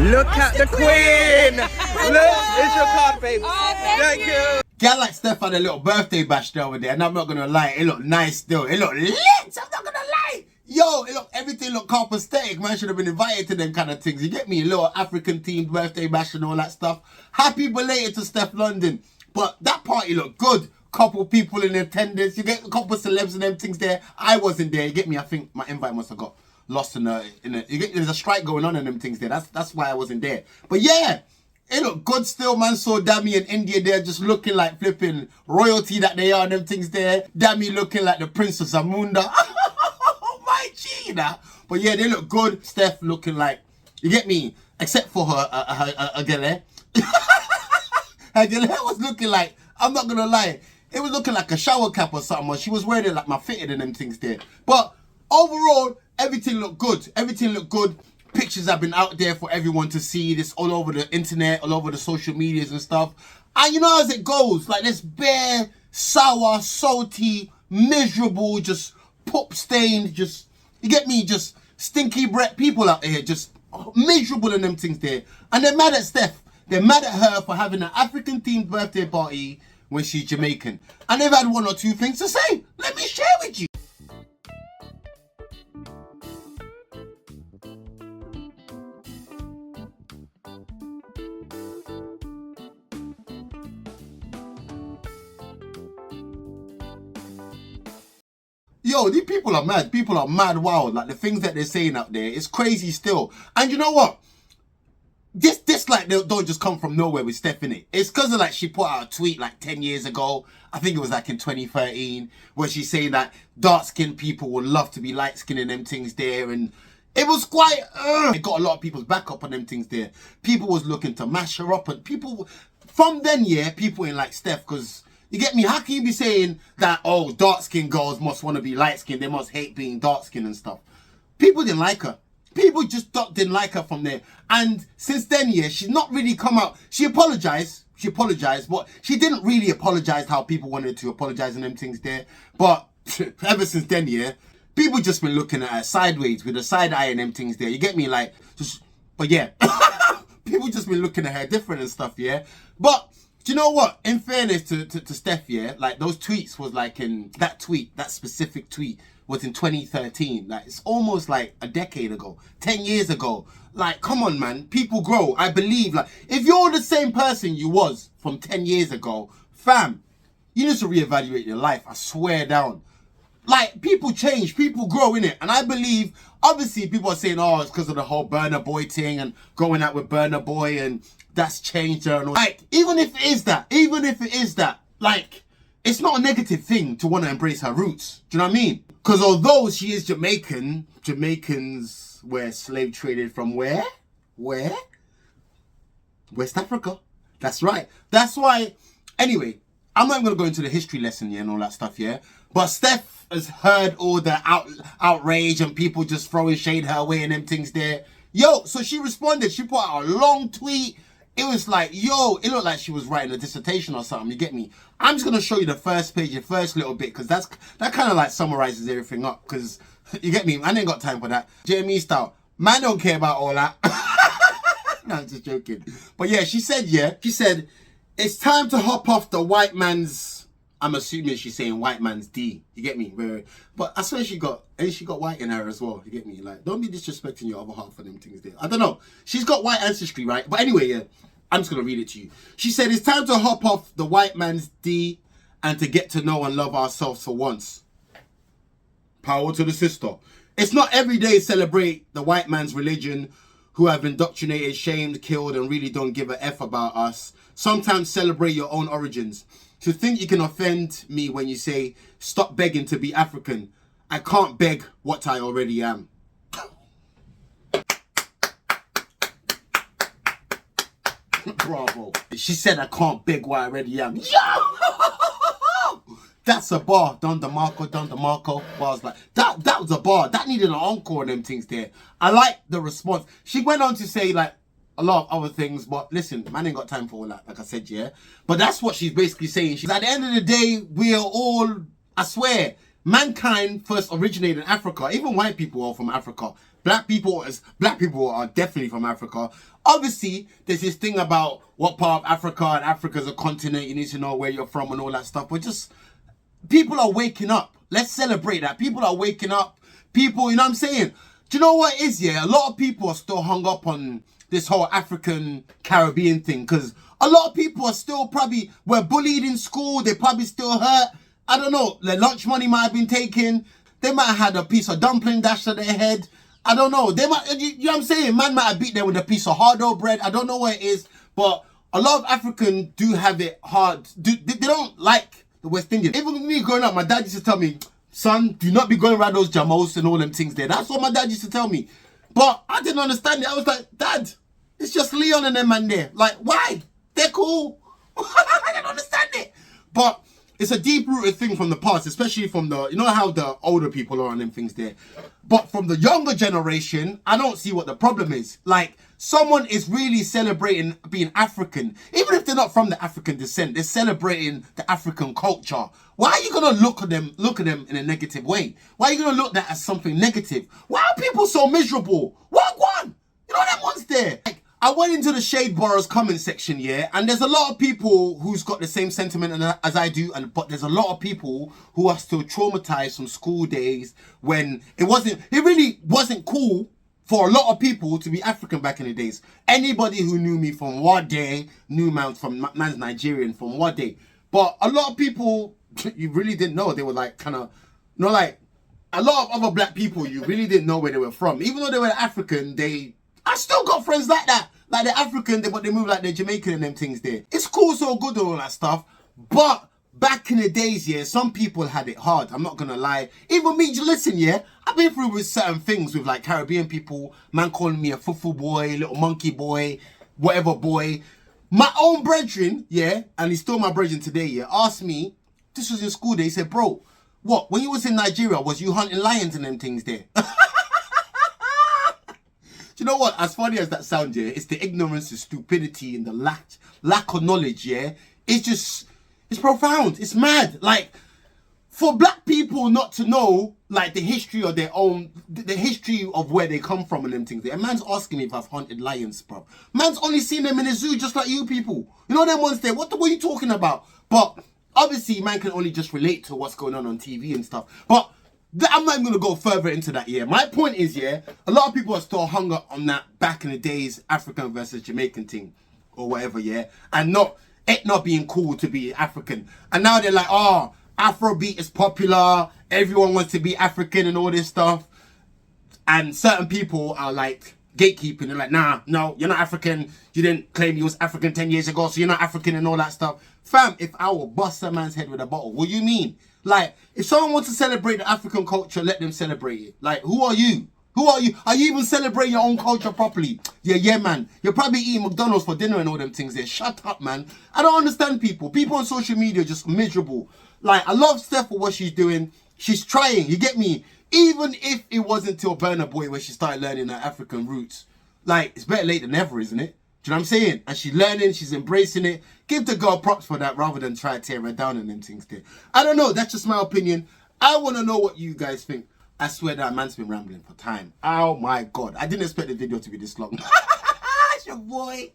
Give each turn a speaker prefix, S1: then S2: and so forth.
S1: Look at the queen. Look, it's your card, babe.
S2: Oh,
S1: Thank you.
S3: Girl like Steff had a little birthday bash there over there, and I'm not gonna lie, it looked nice still. It looked lit. I'm not gonna lie. Yo, everything looked copacetic. Man should have been invited to them kind of things. You get me? A little African themed birthday bash and all that stuff. Happy belated to Steff London. But that party looked good. Couple people in attendance. You get a couple celebs and them things there. I wasn't there. You get me? I think my invite must have got lost in a. You get, there's a strike going on in them things there. That's why I wasn't there. But yeah, it looked good still, man. Saw Dammy and India there just looking like flipping royalty that they are and them things there. Dammy looking like the Princess Amunda. My Gina. But yeah, they look good. Steff looking like, you get me? Except for her gele. Her gele was looking like, I'm not gonna lie, it was looking like a shower cap or something. Or she was wearing it like my fitted and them things there. But overall, everything looked good. Everything looked good. Pictures have been out there for everyone to see. This all over the internet, all over the social medias and stuff. And you know as it goes, like this bare, sour, salty, miserable, just poop stained, just, you get me, just stinky breath people out here, just miserable in them things there. And they're mad at Steff. They're mad at her for having an African themed birthday party when she's Jamaican. And they've had one or two things to say. Let me share with you. Yo, these people are mad. People are mad wild. Like the things that they're saying out there, it's crazy still. And you know what? This like they don't just come from nowhere with Steff in it. It's because of like she put out a tweet like 10 years ago. I think it was like in 2013 where she's saying that dark-skinned people would love to be light-skinned and them things there. And it was quite, it got a lot of people's back up on them things there. People was looking to mash her up and people, from then, yeah, people ain't like Steff because, you get me? How can you be saying that, oh, dark-skinned girls must want to be light-skinned, they must hate being dark-skinned and stuff? People didn't like her. People just didn't like her from there. And since then, yeah, she's not really come out. She apologized, but she didn't really apologize how people wanted to apologize and them things there. But ever since then, yeah, people just been looking at her sideways with a side eye and them things there. You get me? Like, just, but yeah, people just been looking at her different and stuff, yeah. But do you know what? In fairness to Steff, yeah, like those tweets was like in that specific tweet was in 2013. Like it's almost like a decade ago, 10 years ago. Like, come on, man. People grow. I believe, like, if you're the same person you was from 10 years ago, fam, you need to reevaluate your life. I swear down. Like, people change, people grow in it. And I believe, obviously, people are saying, oh, it's because of the whole Burna Boy thing and going out with Burna Boy and that's changed her and all. Like, even if it is that, like, it's not a negative thing to want to embrace her roots. Do you know what I mean? Because although she is Jamaican, Jamaicans were slave traded from where? Where? West Africa. That's right. That's why, anyway, I'm not even going to go into the history lesson, yeah, and all that stuff, yeah? But Steff has heard all the outrage and people just throwing shade her way and them things there. Yo, so she responded. She put out a long tweet. It was like, yo, it looked like she was writing a dissertation or something, you get me? I'm just going to show you the first page, the first little bit, because that kind of like summarizes everything up, because, you get me? I ain't got time for that. JME style. Man don't care about all that. No, I'm just joking. But yeah, she said, it's time to hop off the white man's, I'm assuming she's saying white man's D. You get me? But I swear she got white in her as well. You get me? Like, don't be disrespecting your other half of them things there. I don't know. She's got white ancestry, right? But anyway, yeah, I'm just going to read it to you. She said, it's time to hop off the white man's D and to get to know and love ourselves for once. Power to the sister. It's not every day celebrate the white man's religion who have indoctrinated, shamed, killed, and really don't give a F about us. Sometimes celebrate your own origins. To think you can offend me when you say, stop begging to be African. I can't beg what I already am. Bravo. She said I can't beg what I already am. Yo! That's a bar. Don DeMarco. Bars like, that was a bar. That needed an encore and them things there. I like the response. She went on to say like, a lot of other things, but listen, man ain't got time for all that, like I said, yeah. But that's what she's basically saying. She's at the end of the day, we are all, I swear, mankind first originated in Africa. Even white people are from Africa. Black people are definitely from Africa. Obviously, there's this thing about what part of Africa, and Africa's a continent, you need to know where you're from and all that stuff. But just, people are waking up. Let's celebrate that. People are waking up. People, you know what I'm saying? Do you know what it is, yeah? A lot of people are still hung up on this whole African Caribbean thing, because a lot of people are still probably were bullied in school. They probably still hurt. I don't know. Their lunch money might have been taken. They might have had a piece of dumpling dashed to their head. I don't know. They might, you know what I'm saying? Man might have beat them with a piece of hard-dough bread. I don't know what it is, but a lot of Africans do have it hard. They don't like the West Indians. Even me growing up, my dad used to tell me, son, do not be going around those jamos and all them things there. That's what my dad used to tell me. But I didn't understand it. I was like, Dad, it's just Leon and them man there. Like, why? They're cool. I didn't understand it. But it's a deep-rooted thing from the past, especially from the, you know how the older people are on them things there. But from the younger generation, I don't see what the problem is. Like, someone is really celebrating being African. Even if they're not from the African descent, they're celebrating the African culture. Why are you going to look at them in a negative way? Why are you going to look at that as something negative? Why are people so miserable? What one? You know them ones there? Like, I went into the Shade Borough's comment section, yeah, and there's a lot of people who's got the same sentiment as I do, but there's a lot of people who are still traumatized from school days when it really wasn't cool for a lot of people to be African back in the days. Anybody who knew me from Wade knew man's Nigerian from Wade. But a lot of people, you really didn't know. They were like kind of, you know, like a lot of other black people, you really didn't know where they were from. Even though they were African, I still got friends like that. Like they're African, but they move like they're Jamaican and them things there. It's cool, so good and all that stuff. But back in the days, yeah, some people had it hard. I'm not gonna lie. Even me, listen, yeah, I've been through with certain things with like Caribbean people, man calling me a fufu boy, little monkey boy, whatever boy. My own brethren, yeah, and he's still my brethren today, yeah, asked me, this was in school day, he said, bro, what, when you was in Nigeria, was you hunting lions and them things there? You know what? As funny as that sounds, yeah, it's the ignorance, the stupidity, and the lack of knowledge, yeah. It's profound. It's mad. Like, for black people not to know, like, the history of their own, the history of where they come from and them things. A man's asking me if I've hunted lions, bro. Man's only seen them in a zoo just like you people. You know them ones there? What are you talking about? But obviously, man can only just relate to what's going on TV and stuff. But I'm not even going to go further into that, yeah. My point is, yeah, a lot of people are still hung up on that back in the days African versus Jamaican thing or whatever, yeah, and it not being cool to be African. And now they're like, oh, Afrobeat is popular, everyone wants to be African and all this stuff. And certain people are like gatekeeping. They're like, nah, no, you're not African. You didn't claim you was African 10 years ago, so you're not African and all that stuff. Fam, if I will bust a man's head with a bottle, what do you mean? Like, if someone wants to celebrate the African culture, let them celebrate it. Like, who are you? Who are you? Are you even celebrating your own culture properly? Yeah, man. You're probably eating McDonald's for dinner and all them things there. Shut up, man. I don't understand people. People on social media are just miserable. Like, I love Steff for what she's doing. She's trying, you get me? Even if it wasn't till Burna Boy where she started learning her African roots. Like, it's better late than never, isn't it? Do you know what I'm saying? And she's learning, she's embracing it. Give the girl props for that rather than try to tear her down and them things there. I don't know, that's just my opinion. I want to know what you guys think. I swear that man's been rambling for time. Oh my God. I didn't expect the video to be this long. It's your boy.